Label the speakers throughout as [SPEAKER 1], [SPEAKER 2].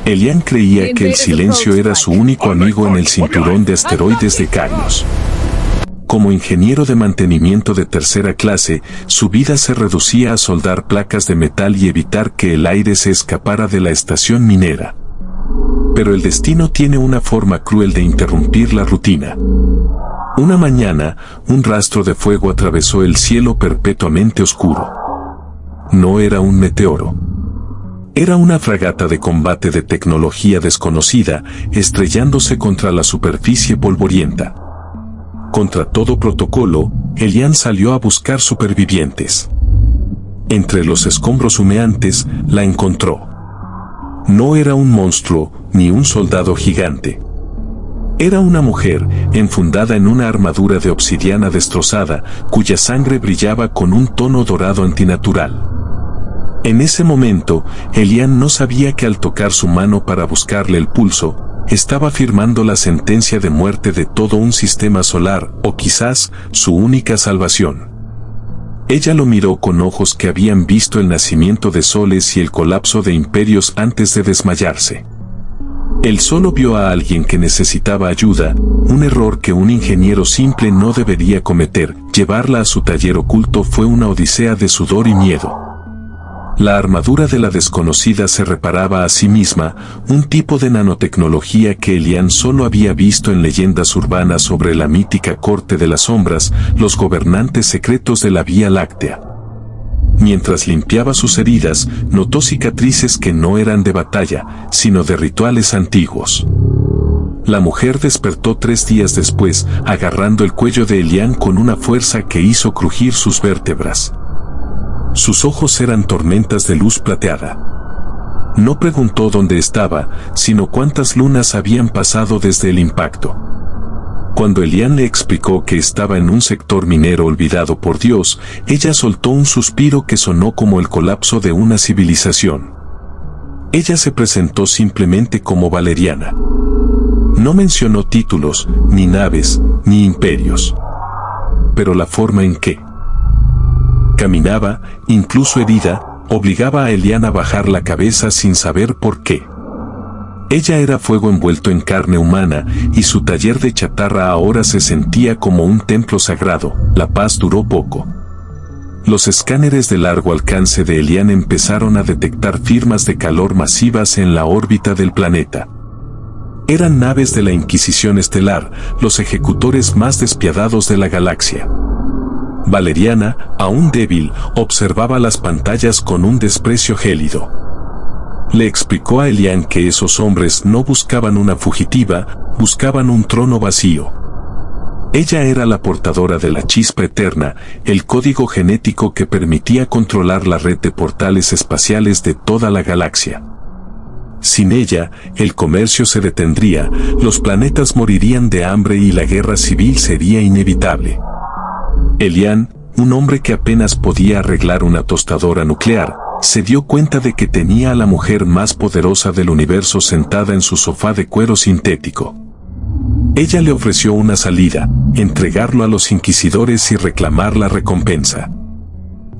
[SPEAKER 1] Elian creía que el silencio era su único amigo en el cinturón de asteroides de Carios. Como ingeniero de mantenimiento de tercera clase, su vida se reducía a soldar placas de metal y evitar que el aire se escapara de la estación minera. Pero el destino tiene una forma cruel de interrumpir la rutina. Una mañana, un rastro de fuego atravesó el cielo perpetuamente oscuro. No era un meteoro. Era una fragata de combate de tecnología desconocida, estrellándose contra la superficie polvorienta. Contra todo protocolo, Elian salió a buscar supervivientes. Entre los escombros humeantes, la encontró. No era un monstruo, ni un soldado gigante. Era una mujer, enfundada en una armadura de obsidiana destrozada, cuya sangre brillaba con un tono dorado antinatural. En ese momento, Elian no sabía que al tocar su mano para buscarle el pulso, estaba firmando la sentencia de muerte de todo un sistema solar, o quizás, su única salvación. Ella lo miró con ojos que habían visto el nacimiento de soles y el colapso de imperios antes de desmayarse. Él solo vio a alguien que necesitaba ayuda, un error que un ingeniero simple no debería cometer. Llevarla a su taller oculto fue una odisea de sudor y miedo. La armadura de la desconocida se reparaba a sí misma, un tipo de nanotecnología que Elian solo había visto en leyendas urbanas sobre la mítica corte de las sombras, los gobernantes secretos de la Vía Láctea. Mientras limpiaba sus heridas, notó cicatrices que no eran de batalla, sino de rituales antiguos. La mujer despertó 3 días después, agarrando el cuello de Elian con una fuerza que hizo crujir sus vértebras. Sus ojos eran tormentas de luz plateada. No preguntó dónde estaba, sino cuántas lunas habían pasado desde el impacto. Cuando Elian le explicó que estaba en un sector minero olvidado por Dios, ella soltó un suspiro que sonó como el colapso de una civilización. Ella se presentó simplemente como Valeriana. No mencionó títulos, ni naves, ni imperios. Pero la forma en que caminaba, incluso herida, obligaba a Elian a bajar la cabeza sin saber por qué. Ella era fuego envuelto en carne humana, y su taller de chatarra ahora se sentía como un templo sagrado. La paz duró poco. Los escáneres de largo alcance de Elian empezaron a detectar firmas de calor masivas en la órbita del planeta. Eran naves de la Inquisición Estelar, los ejecutores más despiadados de la galaxia. Valeriana, aún débil, observaba las pantallas con un desprecio gélido. Le explicó a Elian que esos hombres no buscaban una fugitiva, buscaban un trono vacío. Ella era la portadora de la chispa eterna, el código genético que permitía controlar la red de portales espaciales de toda la galaxia. Sin ella, el comercio se detendría, los planetas morirían de hambre y la guerra civil sería inevitable. Elian, un hombre que apenas podía arreglar una tostadora nuclear, se dio cuenta de que tenía a la mujer más poderosa del universo sentada en su sofá de cuero sintético. Ella le ofreció una salida, entregarlo a los inquisidores y reclamar la recompensa.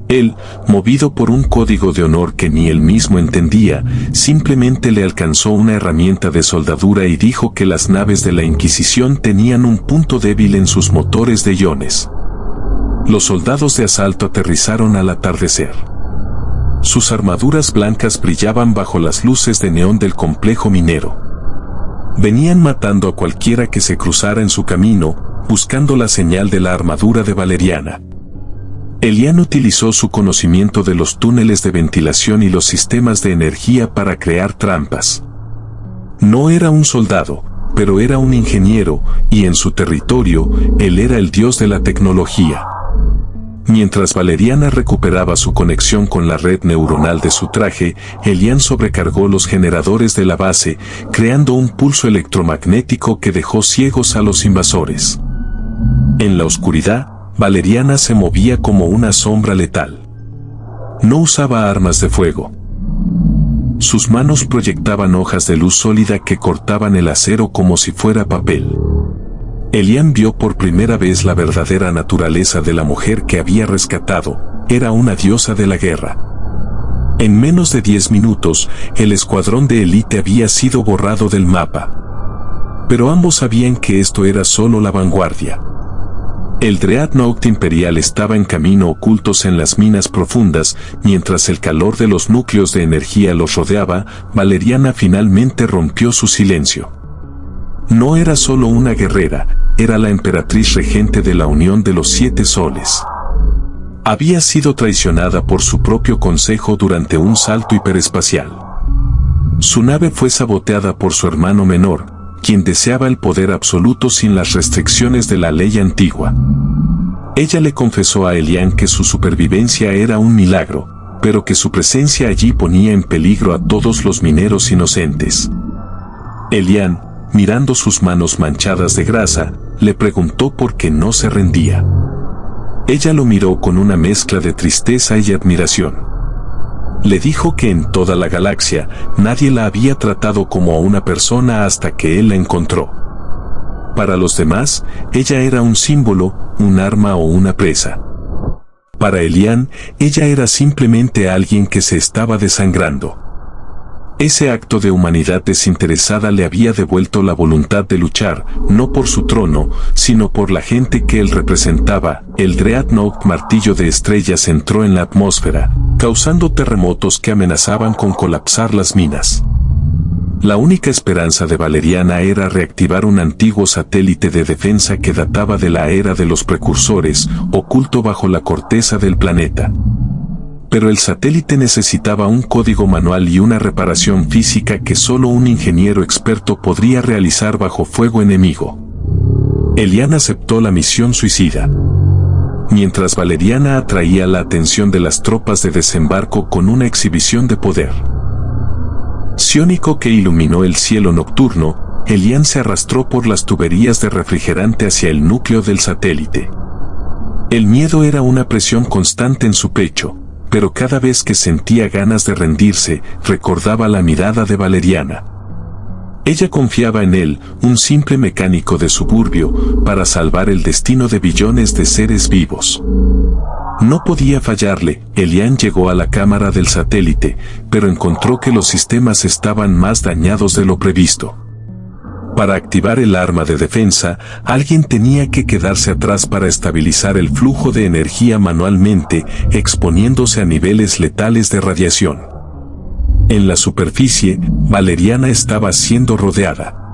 [SPEAKER 1] Él, movido por un código de honor que ni él mismo entendía, simplemente le alcanzó una herramienta de soldadura y dijo que las naves de la Inquisición tenían un punto débil en sus motores de iones. Los soldados de asalto aterrizaron al atardecer. Sus armaduras blancas brillaban bajo las luces de neón del complejo minero. Venían matando a cualquiera que se cruzara en su camino, buscando la señal de la armadura de Valeriana. Elian utilizó su conocimiento de los túneles de ventilación y los sistemas de energía para crear trampas. No era un soldado, pero era un ingeniero, y en su territorio, él era el dios de la tecnología. Mientras Valeriana recuperaba su conexión con la red neuronal de su traje, Elian sobrecargó los generadores de la base, creando un pulso electromagnético que dejó ciegos a los invasores. En la oscuridad, Valeriana se movía como una sombra letal. No usaba armas de fuego. Sus manos proyectaban hojas de luz sólida que cortaban el acero como si fuera papel. Elian vio por primera vez la verdadera naturaleza de la mujer que había rescatado. Era una diosa de la guerra. En menos de 10 minutos, el escuadrón de élite había sido borrado del mapa. Pero ambos sabían que esto era solo la vanguardia. El Dreadnought Imperial estaba en camino ocultos en las minas profundas, mientras el calor de los núcleos de energía los rodeaba. Valeriana finalmente rompió su silencio. No era solo una guerrera, era la emperatriz regente de la Unión de los Siete Soles. Había sido traicionada por su propio consejo durante un salto hiperespacial. Su nave fue saboteada por su hermano menor, quien deseaba el poder absoluto sin las restricciones de la ley antigua. Ella le confesó a Elian que su supervivencia era un milagro, pero que su presencia allí ponía en peligro a todos los mineros inocentes. Elian, mirando sus manos manchadas de grasa, le preguntó por qué no se rendía. Ella lo miró con una mezcla de tristeza y admiración. Le dijo que en toda la galaxia nadie la había tratado como a una persona hasta que él la encontró. Para los demás, ella era un símbolo, un arma o una presa. Para Elian, ella era simplemente alguien que se estaba desangrando. Ese acto de humanidad desinteresada le había devuelto la voluntad de luchar, no por su trono, sino por la gente que él representaba. El Dreadnought Martillo de Estrellas entró en la atmósfera, causando terremotos que amenazaban con colapsar las minas. La única esperanza de Valeriana era reactivar un antiguo satélite de defensa que databa de la era de los precursores, oculto bajo la corteza del planeta. Pero el satélite necesitaba un código manual y una reparación física que solo un ingeniero experto podría realizar bajo fuego enemigo. Elian aceptó la misión suicida. Mientras Valeriana atraía la atención de las tropas de desembarco con una exhibición de poder psiónico que iluminó el cielo nocturno, Elian se arrastró por las tuberías de refrigerante hacia el núcleo del satélite. El miedo era una presión constante en su pecho, pero cada vez que sentía ganas de rendirse, recordaba la mirada de Valeriana. Ella confiaba en él, un simple mecánico de suburbio, para salvar el destino de billones de seres vivos. No podía fallarle. Elian llegó a la cámara del satélite, pero encontró que los sistemas estaban más dañados de lo previsto. Para activar el arma de defensa, alguien tenía que quedarse atrás para estabilizar el flujo de energía manualmente, exponiéndose a niveles letales de radiación. En la superficie, Valeriana estaba siendo rodeada.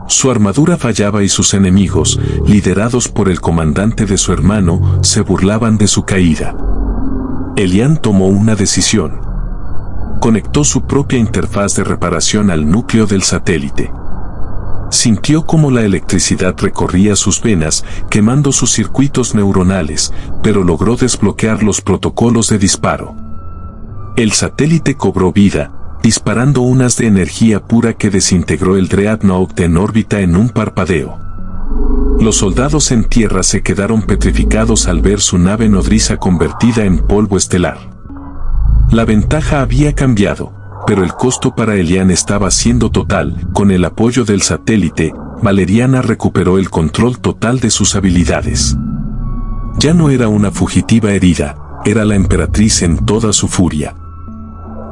[SPEAKER 1] Su armadura fallaba y sus enemigos, liderados por el comandante de su hermano, se burlaban de su caída. Elian tomó una decisión. Conectó su propia interfaz de reparación al núcleo del satélite. Sintió cómo la electricidad recorría sus venas, quemando sus circuitos neuronales, pero logró desbloquear los protocolos de disparo. El satélite cobró vida, disparando unas de energía pura que desintegró el Dreadnought en órbita en un parpadeo. Los soldados en tierra se quedaron petrificados al ver su nave nodriza convertida en polvo estelar. La ventaja había cambiado, pero el costo para Elian estaba siendo total. Con el apoyo del satélite, Valeriana recuperó el control total de sus habilidades. Ya no era una fugitiva herida, era la emperatriz en toda su furia.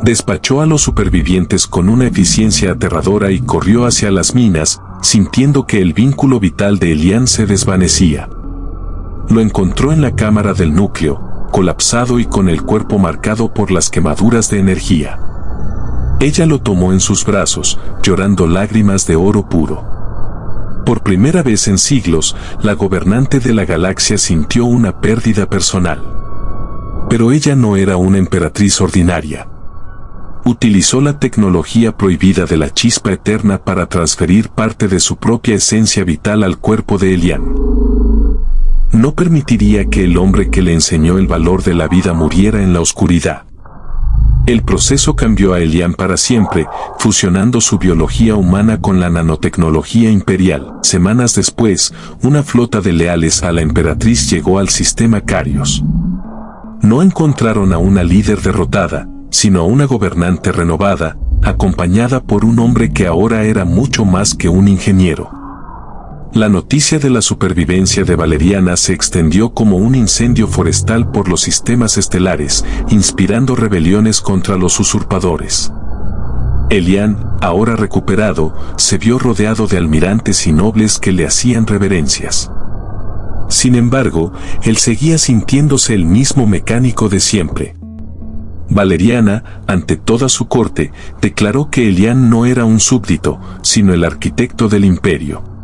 [SPEAKER 1] Despachó a los supervivientes con una eficiencia aterradora y corrió hacia las minas, sintiendo que el vínculo vital de Elian se desvanecía. Lo encontró en la cámara del núcleo, colapsado y con el cuerpo marcado por las quemaduras de energía. Ella lo tomó en sus brazos, llorando lágrimas de oro puro. Por primera vez en siglos, la gobernante de la galaxia sintió una pérdida personal. Pero ella no era una emperatriz ordinaria. Utilizó la tecnología prohibida de la chispa eterna para transferir parte de su propia esencia vital al cuerpo de Elian. No permitiría que el hombre que le enseñó el valor de la vida muriera en la oscuridad. El proceso cambió a Elian para siempre, fusionando su biología humana con la nanotecnología imperial. Semanas después, una flota de leales a la emperatriz llegó al sistema Carios. No encontraron a una líder derrotada, sino a una gobernante renovada, acompañada por un hombre que ahora era mucho más que un ingeniero. La noticia de la supervivencia de Valeriana se extendió como un incendio forestal por los sistemas estelares, inspirando rebeliones contra los usurpadores. Elian, ahora recuperado, se vio rodeado de almirantes y nobles que le hacían reverencias. Sin embargo, él seguía sintiéndose el mismo mecánico de siempre. Valeriana, ante toda su corte, declaró que Elian no era un súbdito, sino el arquitecto del imperio.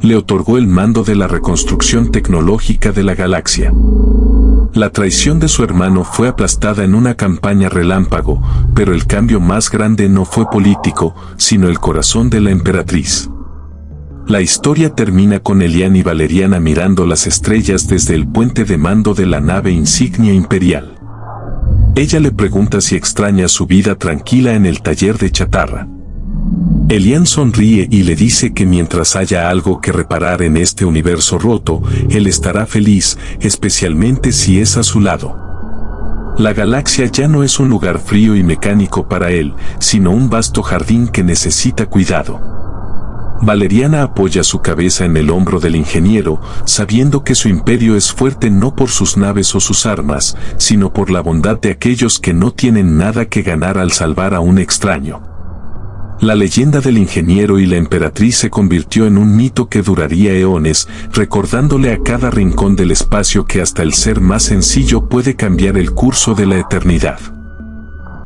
[SPEAKER 1] Le otorgó el mando de la reconstrucción tecnológica de la galaxia. La traición de su hermano fue aplastada en una campaña relámpago, pero el cambio más grande no fue político, sino el corazón de la emperatriz. La historia termina con Elian y Valeriana mirando las estrellas desde el puente de mando de la nave insignia imperial. Ella le pregunta si extraña su vida tranquila en el taller de chatarra. Elian sonríe y le dice que mientras haya algo que reparar en este universo roto, él estará feliz, especialmente si es a su lado. La galaxia ya no es un lugar frío y mecánico para él, sino un vasto jardín que necesita cuidado. Valeriana apoya su cabeza en el hombro del ingeniero, sabiendo que su imperio es fuerte no por sus naves o sus armas, sino por la bondad de aquellos que no tienen nada que ganar al salvar a un extraño. La leyenda del ingeniero y la emperatriz se convirtió en un mito que duraría eones, recordándole a cada rincón del espacio que hasta el ser más sencillo puede cambiar el curso de la eternidad.